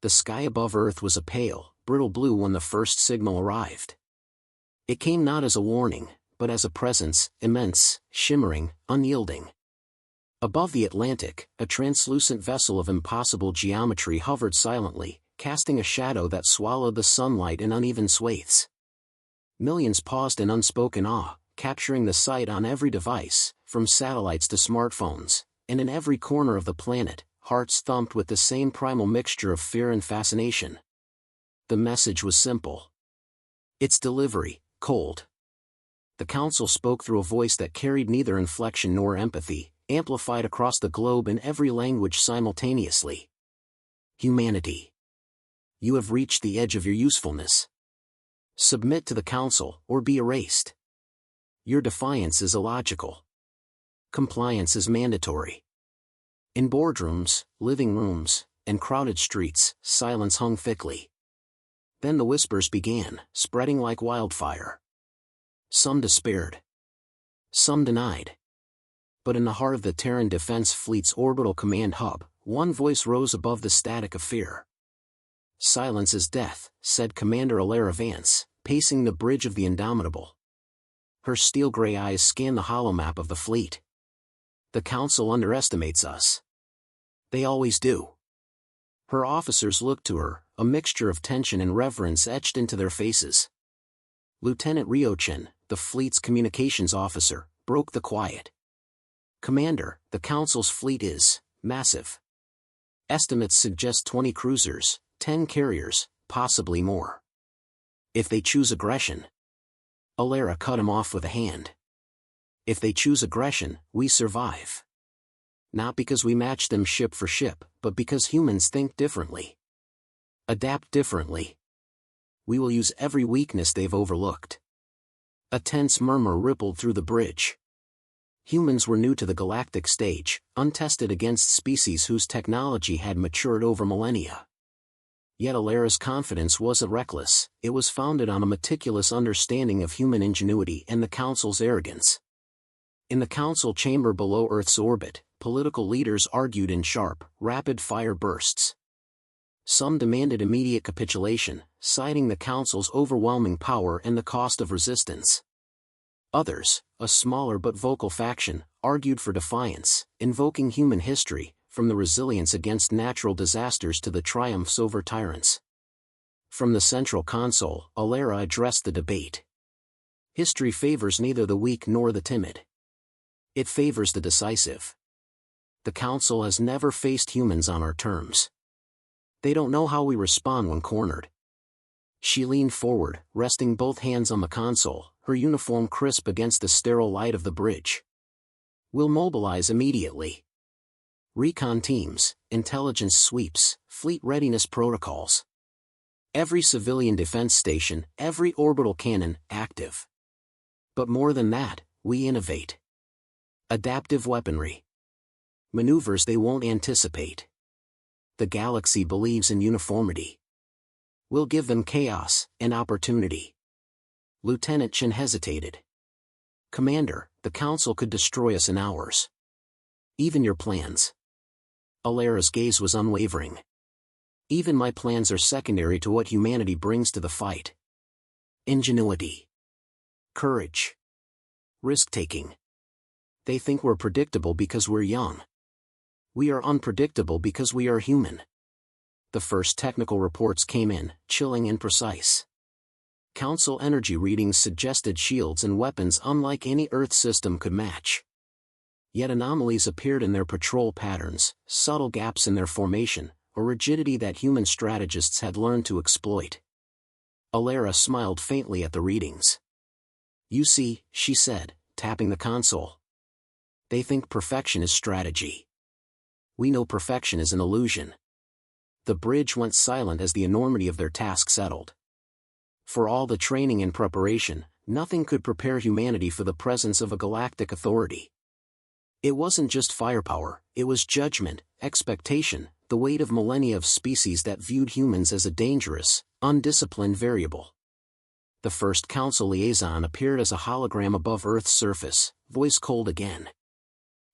The sky above Earth was a pale, brittle blue when the first signal arrived. It came not as a warning, but as a presence, immense, shimmering, unyielding. Above the Atlantic, a translucent vessel of impossible geometry hovered silently, casting a shadow that swallowed the sunlight in uneven swathes. Millions paused in unspoken awe, capturing the sight on every device, from satellites to smartphones, and in every corner of the planet, hearts thumped with the same primal mixture of fear and fascination. The message was simple. Its delivery, cold. The Council spoke through a voice that carried neither inflection nor empathy, amplified across the globe in every language simultaneously. Humanity. You have reached the edge of your usefulness. Submit to the Council, or be erased. Your defiance is illogical. Compliance is mandatory. In boardrooms, living rooms, and crowded streets, silence hung thickly. Then the whispers began, spreading like wildfire. Some despaired. Some denied. But in the heart of the Terran Defense Fleet's orbital command hub, one voice rose above the static of fear. Silence is death, said Commander Alara Vance, pacing the bridge of the Indomitable. Her steel-gray eyes scanned the holomap of the fleet. The Council underestimates us. They always do. Her officers looked to her, a mixture of tension and reverence etched into their faces. Lieutenant Ryochin, the fleet's communications officer, broke the quiet. Commander, the Council's fleet is massive. Estimates suggest 20 cruisers, 10 carriers, possibly more. If they choose aggression. Alara cut him off with a hand. If they choose aggression, we survive. Not because we match them ship for ship, but because humans think differently. Adapt differently. We will use every weakness they've overlooked. A tense murmur rippled through the bridge. Humans were new to the galactic stage, untested against species whose technology had matured over millennia. Yet Alara's confidence wasn't reckless, it was founded on a meticulous understanding of human ingenuity and the Council's arrogance. In the Council chamber below Earth's orbit, political leaders argued in sharp, rapid-fire bursts. Some demanded immediate capitulation, citing the Council's overwhelming power and the cost of resistance. Others, a smaller but vocal faction, argued for defiance, invoking human history, from the resilience against natural disasters to the triumphs over tyrants. From the central console, Alara addressed the debate. History favors neither the weak nor the timid. It favors the decisive. The Council has never faced humans on our terms. They don't know how we respond when cornered. She leaned forward, resting both hands on the console, her uniform crisp against the sterile light of the bridge. We'll mobilize immediately. Recon teams, intelligence sweeps, fleet readiness protocols. Every civilian defense station, every orbital cannon, active. But more than that, we innovate. Adaptive weaponry. Maneuvers they won't anticipate. The galaxy believes in uniformity. We'll give them chaos and opportunity. Lieutenant Chen hesitated. Commander, the Council could destroy us in hours. Even your plans. Alara's gaze was unwavering. Even my plans are secondary to what humanity brings to the fight. Ingenuity. Courage. Risk-taking. They think we're predictable because we're young. We are unpredictable because we are human. The first technical reports came in, chilling and precise. Council energy readings suggested shields and weapons unlike any Earth system could match. Yet anomalies appeared in their patrol patterns, subtle gaps in their formation, a rigidity that human strategists had learned to exploit. Alara smiled faintly at the readings. You see, she said, tapping the console. They think perfection is strategy. We know perfection is an illusion. The bridge went silent as the enormity of their task settled. For all the training and preparation, nothing could prepare humanity for the presence of a galactic authority. It wasn't just firepower, it was judgment, expectation, the weight of millennia of species that viewed humans as a dangerous, undisciplined variable. The first Council liaison appeared as a hologram above Earth's surface, voice cold again.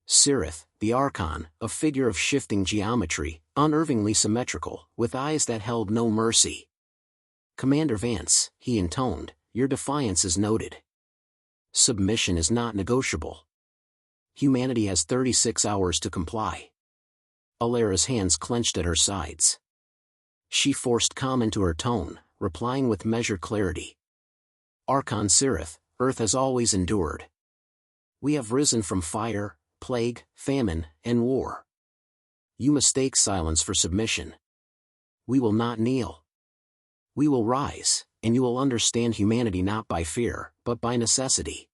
Cirith, the Archon, a figure of shifting geometry, unnervingly symmetrical, with eyes that held no mercy. "Commander Vance," he intoned, "your defiance is noted. Submission is not negotiable. Humanity has 36 hours to comply." Alara's hands clenched at her sides. She forced calm into her tone, replying with measured clarity. "Archon Cirith, Earth has always endured. We have risen from fire, plague, famine, and war. You mistake silence for submission. We will not kneel. We will rise, and you will understand humanity not by fear, but by necessity."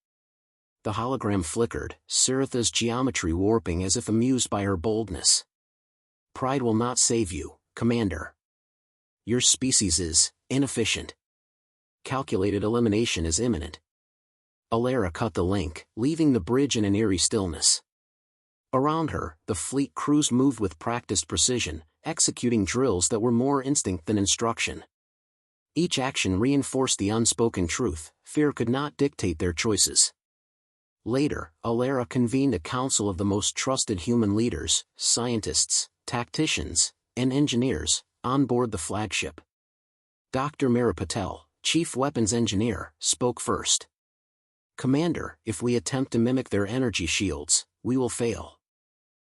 The hologram flickered, Ciritha's geometry warping as if amused by her boldness. "Pride will not save you, Commander. Your species is inefficient. Calculated elimination is imminent." Alara cut the link, leaving the bridge in an eerie stillness. Around her, the fleet crews moved with practiced precision, executing drills that were more instinct than instruction. Each action reinforced the unspoken truth: fear could not dictate their choices. Later, Alara convened a council of the most trusted human leaders, scientists, tacticians, and engineers, on board the flagship. Dr. Mira Patel, chief weapons engineer, spoke first. "Commander, if we attempt to mimic their energy shields, we will fail.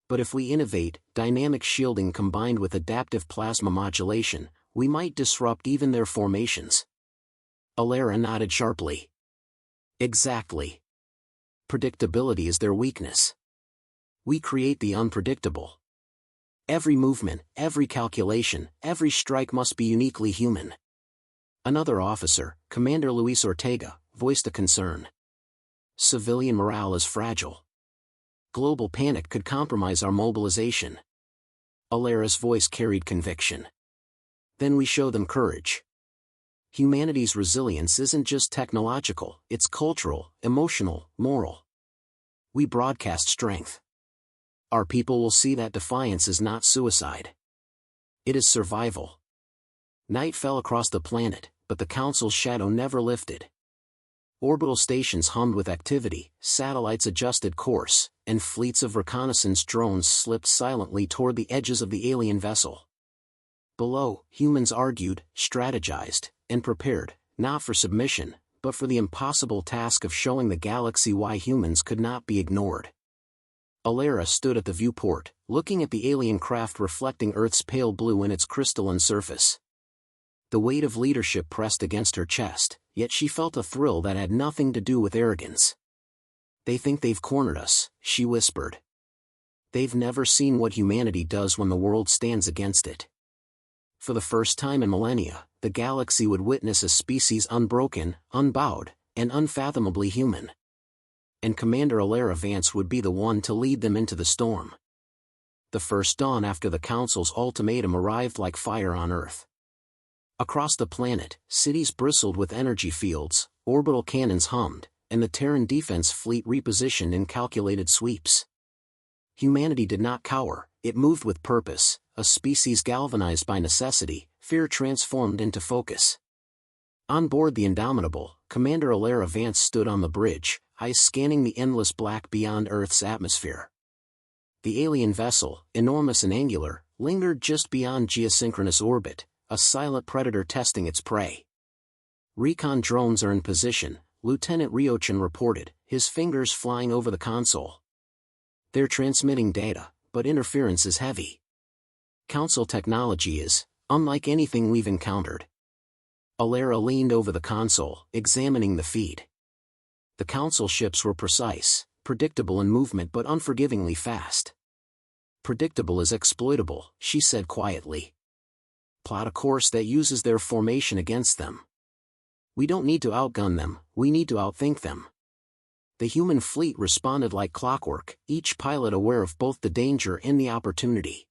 But if we innovate dynamic shielding combined with adaptive plasma modulation, we might disrupt even their formations." Alara nodded sharply. "Exactly. Predictability is their weakness. We create the unpredictable. Every movement, every calculation, every strike must be uniquely human." Another officer, Commander Luis Ortega, voiced a concern. "Civilian morale is fragile. Global panic could compromise our mobilization." Alara's voice carried conviction. "Then we show them courage. Humanity's resilience isn't just technological, it's cultural, emotional, moral. We broadcast strength. Our people will see that defiance is not suicide. It is survival." Night fell across the planet, but the Council's shadow never lifted. Orbital stations hummed with activity, satellites adjusted course, and fleets of reconnaissance drones slipped silently toward the edges of the alien vessel. Below, humans argued, strategized, and prepared, not for submission, but for the impossible task of showing the galaxy why humans could not be ignored. Alara stood at the viewport, looking at the alien craft reflecting Earth's pale blue in its crystalline surface. The weight of leadership pressed against her chest, yet she felt a thrill that had nothing to do with arrogance. "They think they've cornered us," she whispered. "They've never seen what humanity does when the world stands against it." For the first time in millennia, the galaxy would witness a species unbroken, unbowed, and unfathomably human. And Commander Alara Vance would be the one to lead them into the storm. The first dawn after the Council's ultimatum arrived like fire on Earth. Across the planet, cities bristled with energy fields, orbital cannons hummed, and the Terran Defense Fleet repositioned in calculated sweeps. Humanity did not cower, it moved with purpose, a species galvanized by necessity, fear transformed into focus. On board the Indomitable, Commander Alara Vance stood on the bridge, eyes scanning the endless black beyond Earth's atmosphere. The alien vessel, enormous and angular, lingered just beyond geosynchronous orbit, a silent predator testing its prey. "Recon drones are in position," Lieutenant Ryochin reported, his fingers flying over the console. "They're transmitting data, but interference is heavy. Council technology is unlike anything we've encountered." Alara leaned over the console, examining the feed. The Council ships were precise, predictable in movement but unforgivingly fast. "Predictable is exploitable," she said quietly. "Plot a course that uses their formation against them. We don't need to outgun them, we need to outthink them." The human fleet responded like clockwork, each pilot aware of both the danger and the opportunity.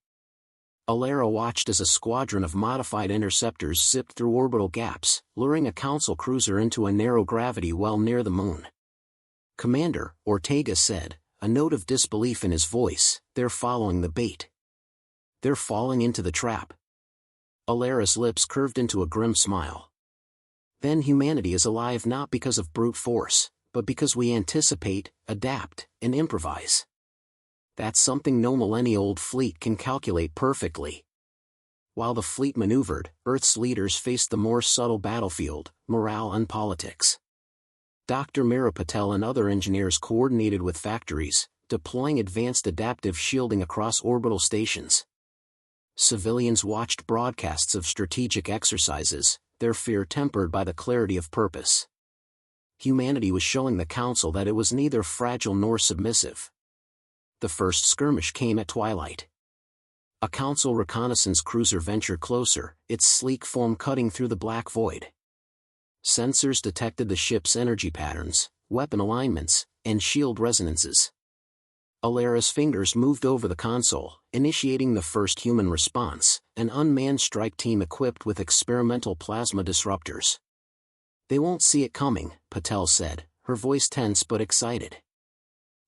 Alara watched as a squadron of modified interceptors zipped through orbital gaps, luring a Council cruiser into a narrow gravity well near the moon. "Commander," Ortega said, a note of disbelief in his voice, "they're following the bait. They're falling into the trap." Alara's lips curved into a grim smile. "Then humanity is alive not because of brute force, but because we anticipate, adapt, and improvise. That's something no millennia-old fleet can calculate perfectly. While the fleet maneuvered, Earth's leaders faced the more subtle battlefield, morale and politics. Dr. Mira Patel and other engineers coordinated with factories, deploying advanced adaptive shielding across orbital stations. Civilians watched broadcasts of strategic exercises, their fear tempered by the clarity of purpose. Humanity was showing the Council that it was neither fragile nor submissive. The first skirmish came at twilight. A Council reconnaissance cruiser ventured closer, its sleek form cutting through the black void. Sensors detected the ship's energy patterns, weapon alignments, and shield resonances. Alara's fingers moved over the console, initiating the first human response, an unmanned strike team equipped with experimental plasma disruptors. "They won't see it coming," Patel said, her voice tense but excited.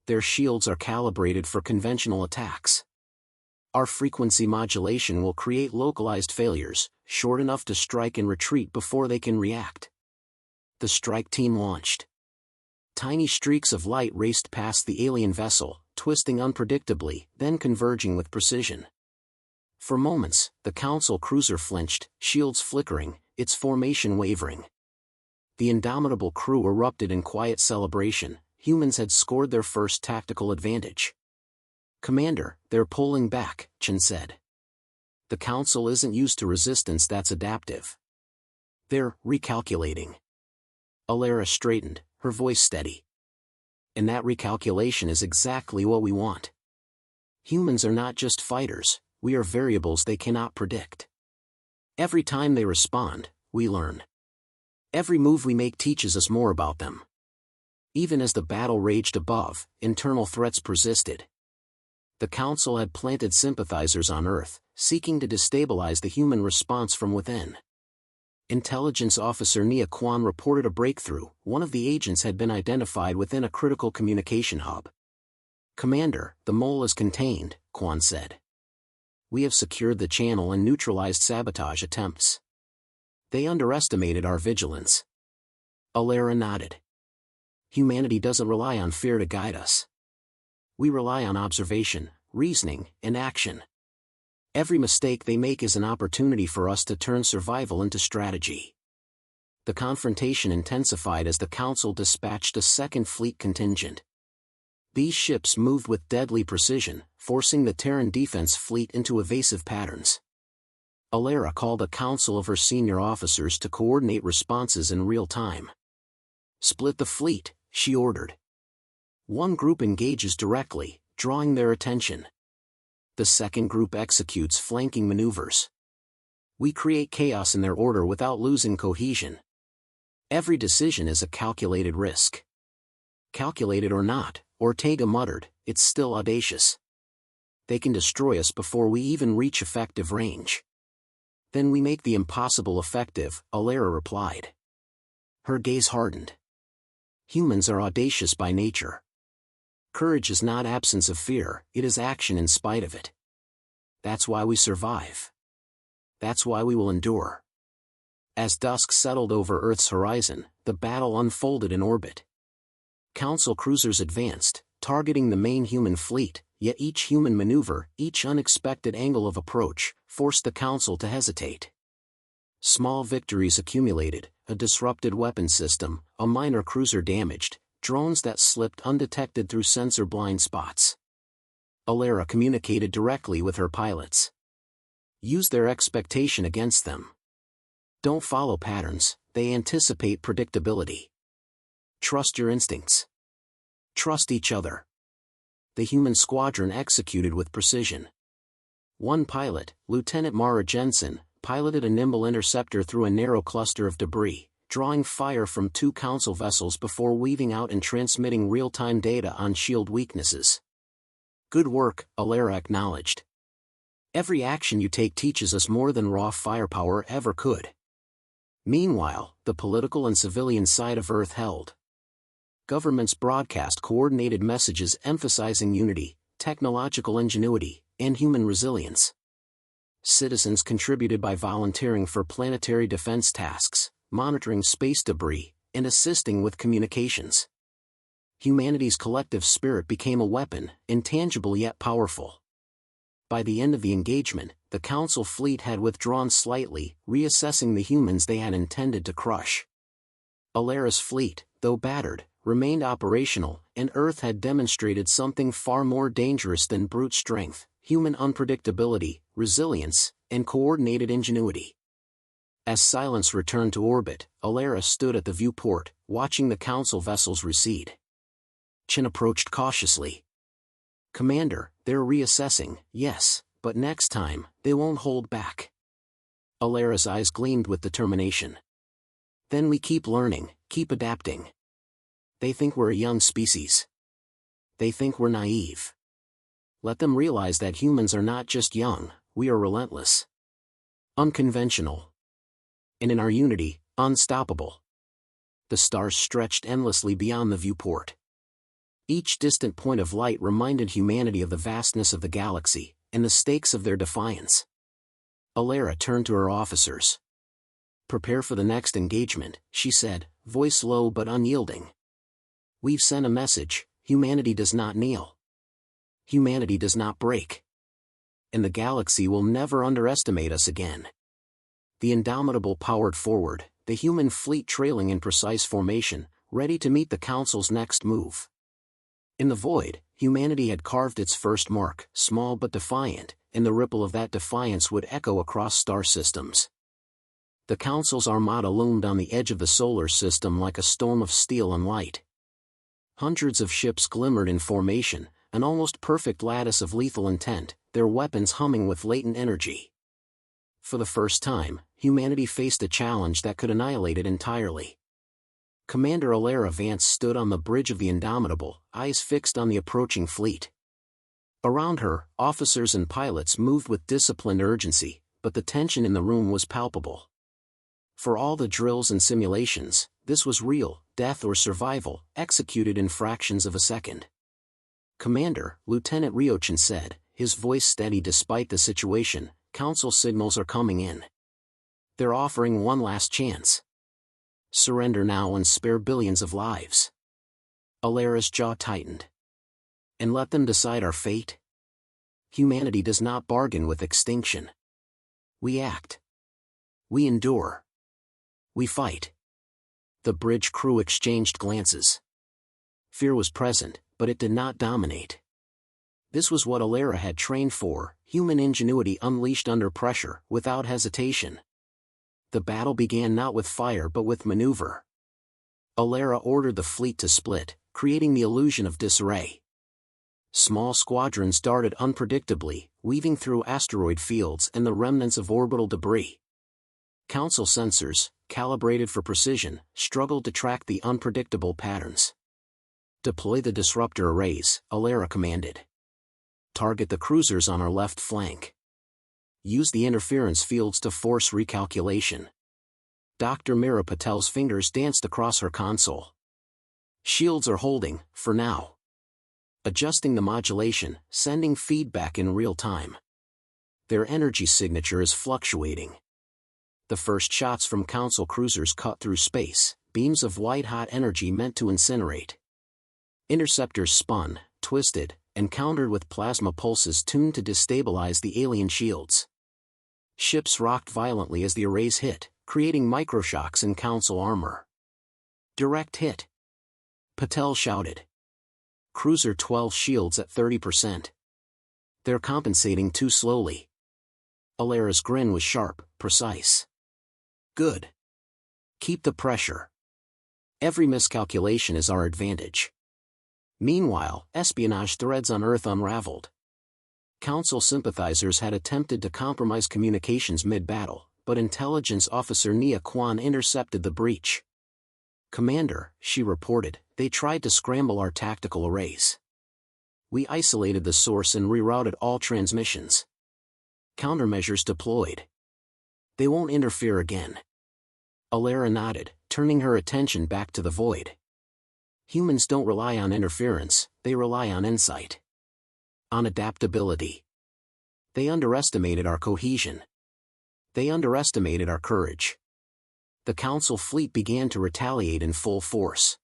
"Their shields are calibrated for conventional attacks. Our frequency modulation will create localized failures, short enough to strike and retreat before they can react." The strike team launched. Tiny streaks of light raced past the alien vessel, twisting unpredictably, then converging with precision. For moments, the Council cruiser flinched, shields flickering, its formation wavering. The indomitable crew erupted in quiet celebration. Humans had scored their first tactical advantage. "Commander, they're pulling back," Chen said. "The Council isn't used to resistance that's adaptive. They're recalculating." Alara straightened, her voice steady. "And that recalculation is exactly what we want. Humans are not just fighters, we are variables they cannot predict. Every time they respond, we learn. Every move we make teaches us more about them." Even as the battle raged above, internal threats persisted. The Council had planted sympathizers on Earth, seeking to destabilize the human response from within. Intelligence Officer Nia Kwan reported a breakthrough. One of the agents had been identified within a critical communication hub. "Commander, the mole is contained," Kwan said. "We have secured the channel and neutralized sabotage attempts. They underestimated our vigilance." Alara nodded. "Humanity doesn't rely on fear to guide us. We rely on observation, reasoning, and action. Every mistake they make is an opportunity for us to turn survival into strategy." The confrontation intensified as the Council dispatched a second fleet contingent. These ships moved with deadly precision, forcing the Terran Defense Fleet into evasive patterns. Alara called a council of her senior officers to coordinate responses in real time. "Split the fleet," she ordered. One group engages directly, drawing their attention. The second group executes flanking maneuvers. We create chaos in their order without losing cohesion. Every decision is a calculated risk. "Calculated or not," Ortega muttered, "it's still audacious. They can destroy us before we even reach effective range." "Then we make the impossible effective," Alara replied. Her gaze hardened. "Humans are audacious by nature. Courage is not absence of fear, it is action in spite of it. That's why we survive. That's why we will endure." As dusk settled over Earth's horizon, the battle unfolded in orbit. Council cruisers advanced, targeting the main human fleet, yet each human maneuver, each unexpected angle of approach, forced the Council to hesitate. Small victories accumulated, a disrupted weapon system, a minor cruiser damaged, drones that slipped undetected through sensor blind spots. Alara communicated directly with her pilots. "Use their expectation against them. Don't follow patterns, they anticipate predictability. Trust your instincts. Trust each other." The human squadron executed with precision. One pilot, Lieutenant Mara Jensen, piloted a nimble interceptor through a narrow cluster of debris, drawing fire from two Council vessels before weaving out and transmitting real-time data on shield weaknesses. "Good work," Alara acknowledged. "Every action you take teaches us more than raw firepower ever could." Meanwhile, the political and civilian side of Earth held. Governments broadcast coordinated messages emphasizing unity, technological ingenuity, and human resilience. Citizens contributed by volunteering for planetary defense tasks, monitoring space debris, and assisting with communications. Humanity's collective spirit became a weapon, intangible yet powerful. By the end of the engagement, the Council fleet had withdrawn slightly, reassessing the humans they had intended to crush. Alara's fleet, though battered, remained operational, and Earth had demonstrated something far more dangerous than brute strength: human unpredictability, resilience, and coordinated ingenuity. As Silence returned to orbit, Alara stood at the viewport, watching the Council vessels recede. Chin approached cautiously. "Commander, they're reassessing, yes, but next time, they won't hold back." Alara's eyes gleamed with determination. "Then we keep learning, keep adapting. They think we're a young species. They think we're naive. Let them realize that humans are not just young, we are relentless. Unconventional. And in our unity, unstoppable." The stars stretched endlessly beyond the viewport. Each distant point of light reminded humanity of the vastness of the galaxy, and the stakes of their defiance. Alara turned to her officers. "Prepare for the next engagement," she said, voice low but unyielding. "We've sent a message: humanity does not kneel. Humanity does not break. And the galaxy will never underestimate us again." The Indomitable powered forward, the human fleet trailing in precise formation, ready to meet the Council's next move. In the void, humanity had carved its first mark, small but defiant, and the ripple of that defiance would echo across star systems. The Council's armada loomed on the edge of the solar system like a storm of steel and light. Hundreds of ships glimmered in formation, an almost perfect lattice of lethal intent, their weapons humming with latent energy. For the first time, humanity faced a challenge that could annihilate it entirely. Commander Alara Vance stood on the bridge of the Indomitable, eyes fixed on the approaching fleet. Around her, officers and pilots moved with disciplined urgency, but the tension in the room was palpable. For all the drills and simulations, this was real, death or survival, executed in fractions of a second. "Commander," Lieutenant Ryochin said, his voice steady despite the situation, "Council signals are coming in. They're offering one last chance. Surrender now and spare billions of lives." Alara's jaw tightened. "And let them decide our fate?" Humanity does not bargain with extinction. We act. We endure. We fight. The bridge crew exchanged glances. Fear was present, but it did not dominate. This was what Alara had trained for: human ingenuity unleashed under pressure, without hesitation. The battle began not with fire but with maneuver. Alara ordered the fleet to split, creating the illusion of disarray. Small squadrons darted unpredictably, weaving through asteroid fields and the remnants of orbital debris. Council sensors, calibrated for precision, struggled to track the unpredictable patterns. "Deploy the disruptor arrays," Alara commanded. "Target the cruisers on our left flank. Use the interference fields to force recalculation." Dr. Mira Patel's fingers danced across her console. "Shields are holding, for now. Adjusting the modulation, sending feedback in real time. Their energy signature is fluctuating." The first shots from Council cruisers cut through space, beams of white-hot energy meant to incinerate. Interceptors spun, twisted, and countered with plasma pulses tuned to destabilize the alien shields. Ships rocked violently as the arrays hit, creating microshocks in Council armor. "Direct hit!" Patel shouted. "Cruiser 12 shields at 30%. They're compensating too slowly." Alara's grin was sharp, precise. "Good. Keep the pressure. Every miscalculation is our advantage." Meanwhile, espionage threads on Earth unraveled. Council sympathizers had attempted to compromise communications mid-battle, but Intelligence Officer Nia Kwan intercepted the breach. "Commander," she reported, "they tried to scramble our tactical arrays. We isolated the source and rerouted all transmissions. Countermeasures deployed. They won't interfere again." Alara nodded, turning her attention back to the void. Humans don't rely on interference, they rely on insight. On adaptability. They underestimated our cohesion. They underestimated our courage. The Council fleet began to retaliate in full force.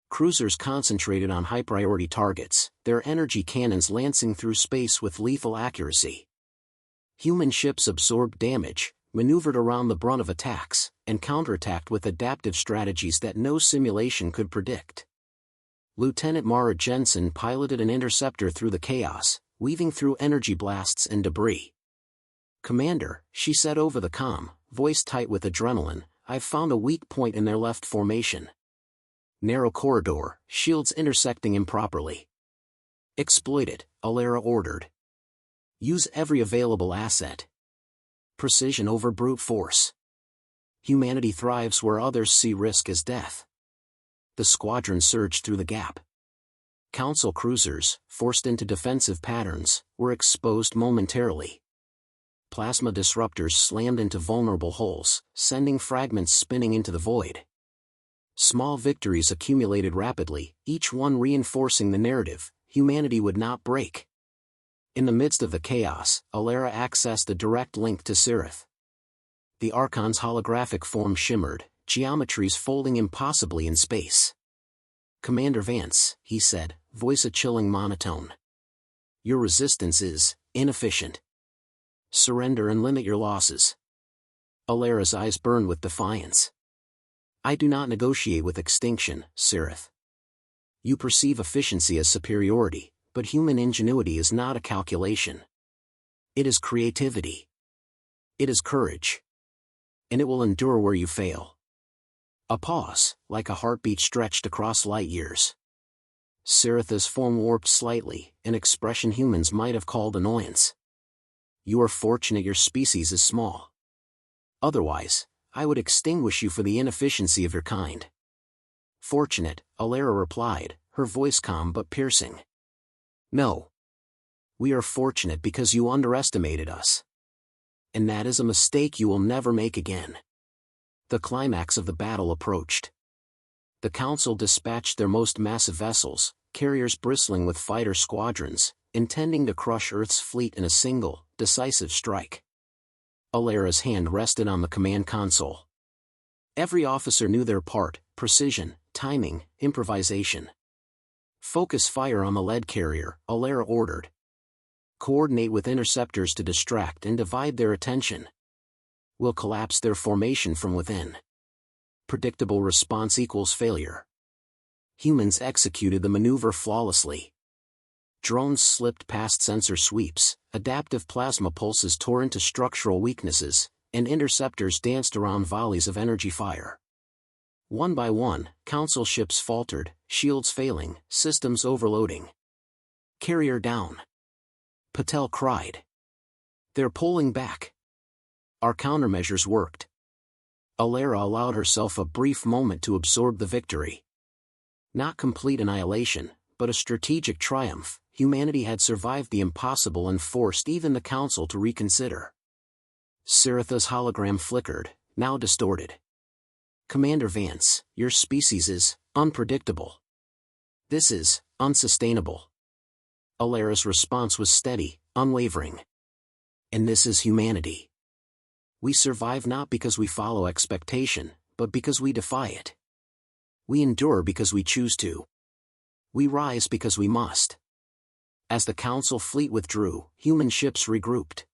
Cruisers concentrated on high-priority targets, their energy cannons lancing through space with lethal accuracy. Human ships absorbed damage, maneuvered around the brunt of attacks, and counterattacked with adaptive strategies that no simulation could predict. Lieutenant Mara Jensen piloted an interceptor through the chaos, weaving through energy blasts and debris. "Commander," she said over the comm, voice tight with adrenaline, "I've found a weak point in their left formation. Narrow corridor, shields intersecting improperly." "Exploit it," Alara ordered. "Use every available asset. Precision over brute force. Humanity thrives where others see risk as death." The squadron surged through the gap. Council cruisers, forced into defensive patterns, were exposed momentarily. Plasma disruptors slammed into vulnerable holes, sending fragments spinning into the void. Small victories accumulated rapidly, each one reinforcing the narrative: humanity would not break. In the midst of the chaos, Alara accessed a direct link to Sirith. The Archon's holographic form shimmered, geometries folding impossibly in space. "Commander Vance," he said, voice a chilling monotone. "Your resistance is inefficient. Surrender and limit your losses." Alara's eyes burned with defiance. "I do not negotiate with extinction, Sirith. You perceive efficiency as superiority, but human ingenuity is not a calculation. It is creativity. It is courage. And it will endure where you fail." A pause, like a heartbeat stretched across light years. Sirith's form warped slightly, an expression humans might have called annoyance. "You are fortunate your species is small. Otherwise, I would extinguish you for the inefficiency of your kind." "Fortunate," Alara replied, her voice calm but piercing. "No. We are fortunate because you underestimated us. And that is a mistake you will never make again." The climax of the battle approached. The Council dispatched their most massive vessels, carriers bristling with fighter squadrons, intending to crush Earth's fleet in a single, decisive strike. Alara's hand rested on the command console. Every officer knew their part: precision, timing, improvisation. "Focus fire on the lead carrier," Alara ordered. "Coordinate with interceptors to distract and divide their attention. We'll collapse their formation from within." Predictable response equals failure. Humans executed the maneuver flawlessly. Drones slipped past sensor sweeps, adaptive plasma pulses tore into structural weaknesses, and interceptors danced around volleys of energy fire. One by one, Council ships faltered, shields failing, systems overloading. "Carrier down," Patel cried. "They're pulling back." Our countermeasures worked. Alara allowed herself a brief moment to absorb the victory. Not complete annihilation, but a strategic triumph. Humanity had survived the impossible and forced even the Council to reconsider. Sirith's hologram flickered, now distorted. "Commander Vance, your species is unpredictable. This is unsustainable." Alara's response was steady, unwavering. "And this is humanity. We survive not because we follow expectation, but because we defy it. We endure because we choose to. We rise because we must." As the Council fleet withdrew, human ships regrouped.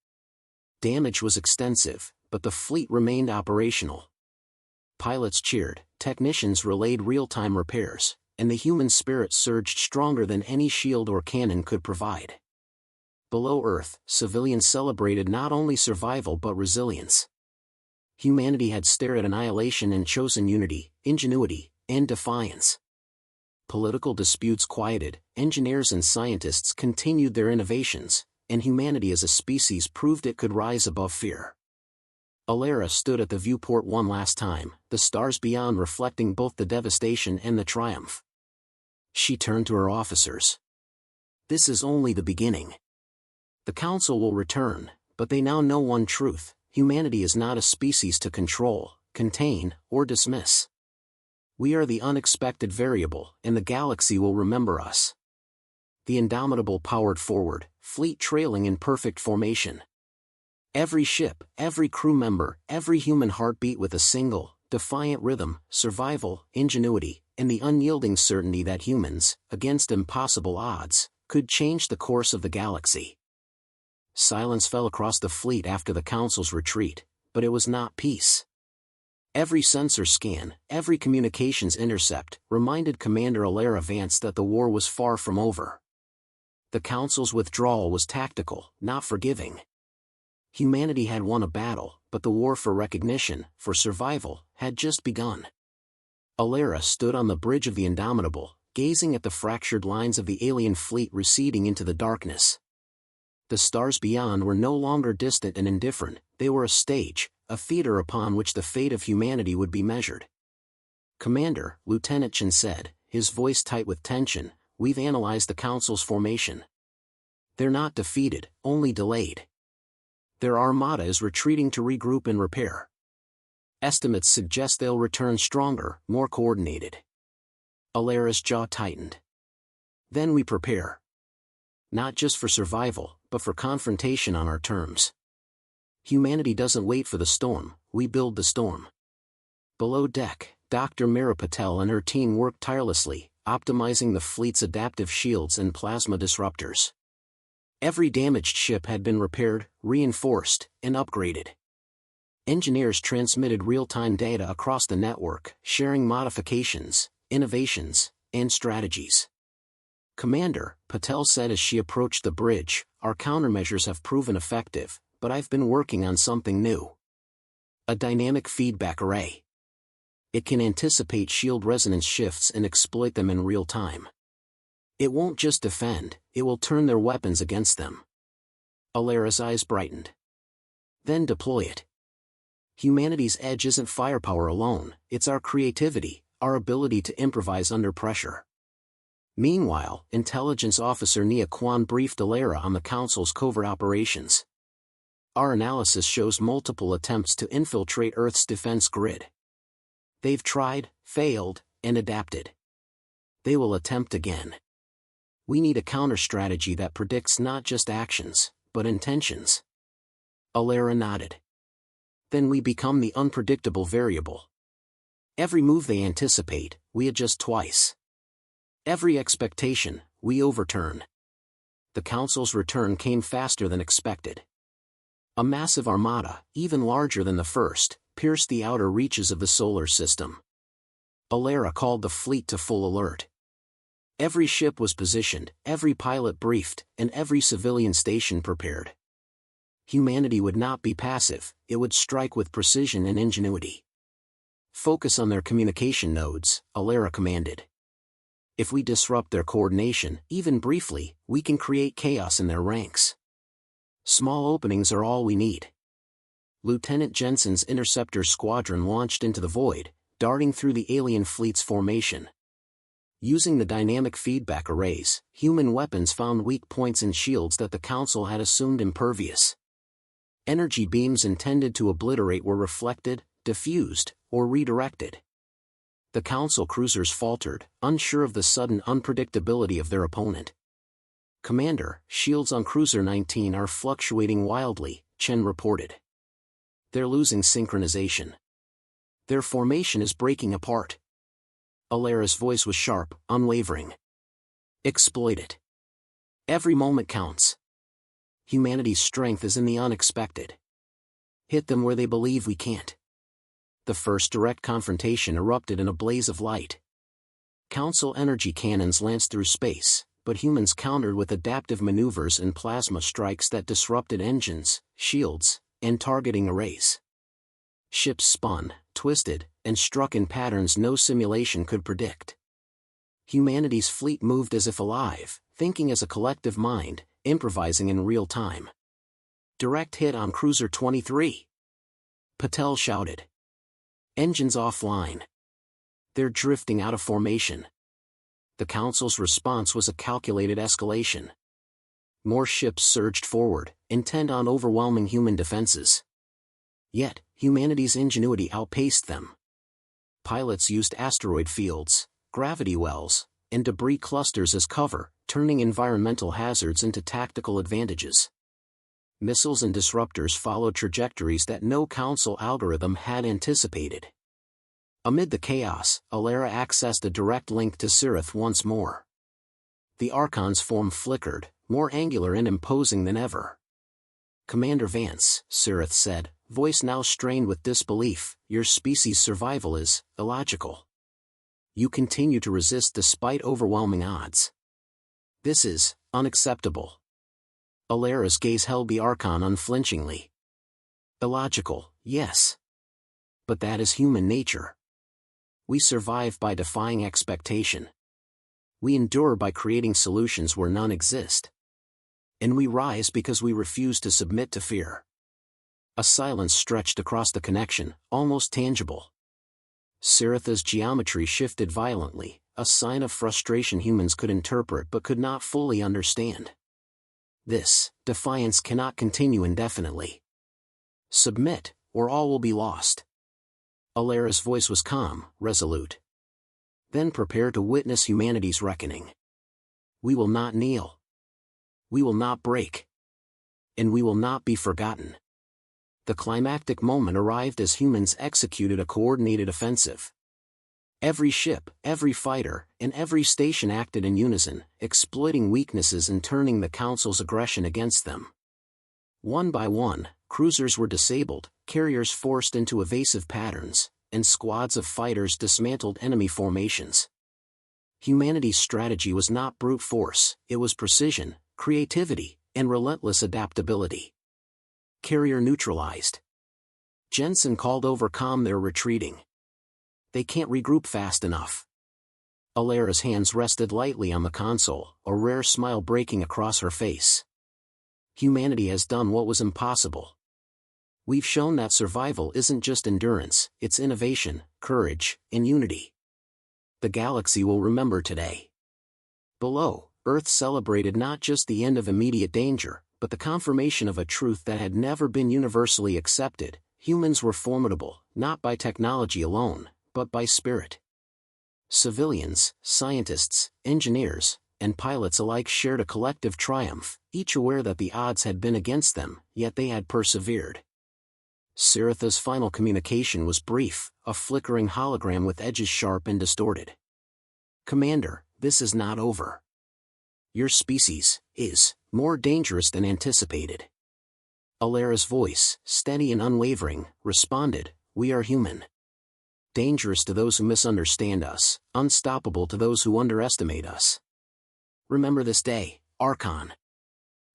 Damage was extensive, but the fleet remained operational. Pilots cheered, technicians relayed real-time repairs, and the human spirit surged stronger than any shield or cannon could provide. Below Earth, civilians celebrated not only survival but resilience. Humanity had stared at annihilation and chosen unity, ingenuity, and defiance. Political disputes quieted, engineers and scientists continued their innovations, and humanity as a species proved it could rise above fear. Alara stood at the viewport one last time, the stars beyond reflecting both the devastation and the triumph. She turned to her officers. "This is only the beginning. The Council will return, but they now know one truth: humanity is not a species to control, contain, or dismiss. We are the unexpected variable, and the galaxy will remember us." The Indomitable powered forward, fleet trailing in perfect formation. Every ship, every crew member, every human heartbeat with a single, defiant rhythm: survival, ingenuity, and the unyielding certainty that humans, against impossible odds, could change the course of the galaxy. Silence fell across the fleet after the Council's retreat, but it was not peace. Every sensor scan, every communications intercept, reminded Commander Alara Vance that the war was far from over. The Council's withdrawal was tactical, not forgiving. Humanity had won a battle, but the war for recognition, for survival, had just begun. Alara stood on the bridge of the Indomitable, gazing at the fractured lines of the alien fleet receding into the darkness. The stars beyond were no longer distant and indifferent, they were a stage, a theater upon which the fate of humanity would be measured. "Commander," Lieutenant Chen said, his voice tight with tension, "we've analyzed the Council's formation. They're not defeated, only delayed. Their armada is retreating to regroup and repair. Estimates suggest they'll return stronger, more coordinated." Alara's jaw tightened. "Then we prepare. Not just for survival, but for confrontation on our terms. Humanity doesn't wait for the storm, we build the storm." Below deck, Dr. Mira Patel and her team worked tirelessly, optimizing the fleet's adaptive shields and plasma disruptors. Every damaged ship had been repaired, reinforced, and upgraded. Engineers transmitted real-time data across the network, sharing modifications, innovations, and strategies. "Commander," Patel said as she approached the bridge, "our countermeasures have proven effective, but I've been working on something new. A dynamic feedback array. It can anticipate shield resonance shifts and exploit them in real time. It won't just defend, it will turn their weapons against them." Alara's eyes brightened. "Then deploy it. Humanity's edge isn't firepower alone, it's our creativity, our ability to improvise under pressure." Meanwhile, Intelligence Officer Nia Kwan briefed Alara on the Council's covert operations. "Our analysis shows multiple attempts to infiltrate Earth's defense grid. They've tried, failed, and adapted. They will attempt again. We need a counter-strategy that predicts not just actions, but intentions." Alara nodded. "Then we become the unpredictable variable. Every move they anticipate, we adjust twice. Every expectation, we overturn." The Council's return came faster than expected. A massive armada, even larger than the first, pierced the outer reaches of the solar system. Alara called the fleet to full alert. Every ship was positioned, every pilot briefed, and every civilian station prepared. Humanity would not be passive, it would strike with precision and ingenuity. "Focus on their communication nodes," Alara commanded. "If we disrupt their coordination, even briefly, we can create chaos in their ranks. Small openings are all we need." Lieutenant Jensen's interceptor squadron launched into the void, darting through the alien fleet's formation. Using the dynamic feedback arrays, human weapons found weak points in shields that the Council had assumed impervious. Energy beams intended to obliterate were reflected, diffused, or redirected. The Council cruisers faltered, unsure of the sudden unpredictability of their opponent. "Commander, shields on Cruiser 19 are fluctuating wildly," Chen reported. "They're losing synchronization. Their formation is breaking apart." Alara's voice was sharp, unwavering. "Exploit it. Every moment counts. Humanity's strength is in the unexpected. Hit them where they believe we can't." The first direct confrontation erupted in a blaze of light. Council energy cannons lanced through space, but humans countered with adaptive maneuvers and plasma strikes that disrupted engines, shields, and targeting arrays. Ships spun, twisted, and struck in patterns no simulation could predict. Humanity's fleet moved as if alive, thinking as a collective mind, improvising in real time. "Direct hit on Cruiser 23. Patel shouted. "Engines offline. They're drifting out of formation." The Council's response was a calculated escalation. More ships surged forward, intent on overwhelming human defenses. Yet, humanity's ingenuity outpaced them. Pilots used asteroid fields, gravity wells, and debris clusters as cover, turning environmental hazards into tactical advantages. Missiles and disruptors followed trajectories that no Council algorithm had anticipated. Amid the chaos, Alara accessed a direct link to Sirith once more. The Archon's form flickered, more angular and imposing than ever. "Commander Vance," Sirith said, voice now strained with disbelief, "your species' survival is illogical. You continue to resist despite overwhelming odds. This is unacceptable." Alara's gaze held the Archon unflinchingly. "Illogical, yes. But that is human nature. We survive by defying expectation. We endure by creating solutions where none exist. And we rise because we refuse to submit to fear." A silence stretched across the connection, almost tangible. Siritha's geometry shifted violently, a sign of frustration humans could interpret but could not fully understand. "This defiance cannot continue indefinitely. Submit, or all will be lost." Alara's voice was calm, resolute. "Then prepare to witness humanity's reckoning. We will not kneel. We will not break. And we will not be forgotten." The climactic moment arrived as humans executed a coordinated offensive. Every ship, every fighter, and every station acted in unison, exploiting weaknesses and turning the Council's aggression against them. One by one, cruisers were disabled, carriers forced into evasive patterns, and squads of fighters dismantled enemy formations. Humanity's strategy was not brute force, it was precision, creativity, and relentless adaptability. Carrier neutralized. Jensen called over comm, they're retreating. They can't regroup fast enough. Alara's hands rested lightly on the console, a rare smile breaking across her face. Humanity has done what was impossible. We've shown that survival isn't just endurance, it's innovation, courage, and unity. The galaxy will remember today. Below, Earth celebrated not just the end of immediate danger, but the confirmation of a truth that had never been universally accepted: humans were formidable, not by technology alone, but by spirit. Civilians, scientists, engineers, and pilots alike shared a collective triumph, each aware that the odds had been against them, yet they had persevered. Siritha's final communication was brief, a flickering hologram with edges sharp and distorted. "Commander, this is not over. Your species is more dangerous than anticipated." Alara's voice, steady and unwavering, responded, "We are human. Dangerous to those who misunderstand us, unstoppable to those who underestimate us. Remember this day, Archon.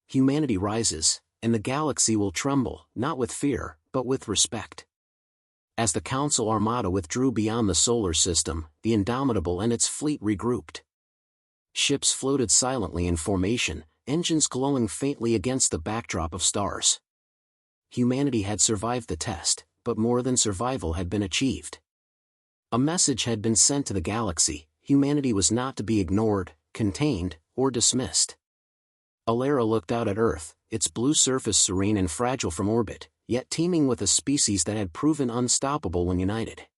Humanity rises, and the galaxy will tremble, not with fear, but with respect." As the Council Armada withdrew beyond the solar system, the Indomitable and its fleet regrouped. Ships floated silently in formation, engines glowing faintly against the backdrop of stars. Humanity had survived the test, but more than survival had been achieved. A message had been sent to the galaxy: humanity was not to be ignored, contained, or dismissed. Alara looked out at Earth, its blue surface serene and fragile from orbit, yet teeming with a species that had proven unstoppable when united.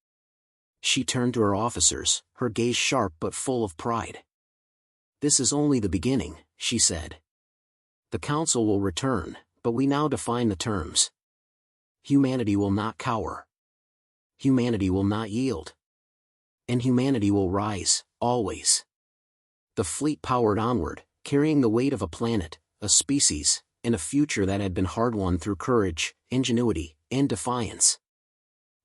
She turned to her officers, her gaze sharp but full of pride. "This is only the beginning," she said. "The Council will return, but we now define the terms. Humanity will not cower. Humanity will not yield. And humanity will rise, always." The fleet powered onward, carrying the weight of a planet, a species, and a future that had been hard-won through courage, ingenuity, and defiance.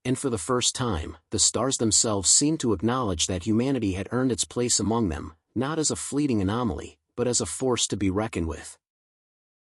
And for the first time, the stars themselves seemed to acknowledge that humanity had earned its place among them, not as a fleeting anomaly, but as a force to be reckoned with.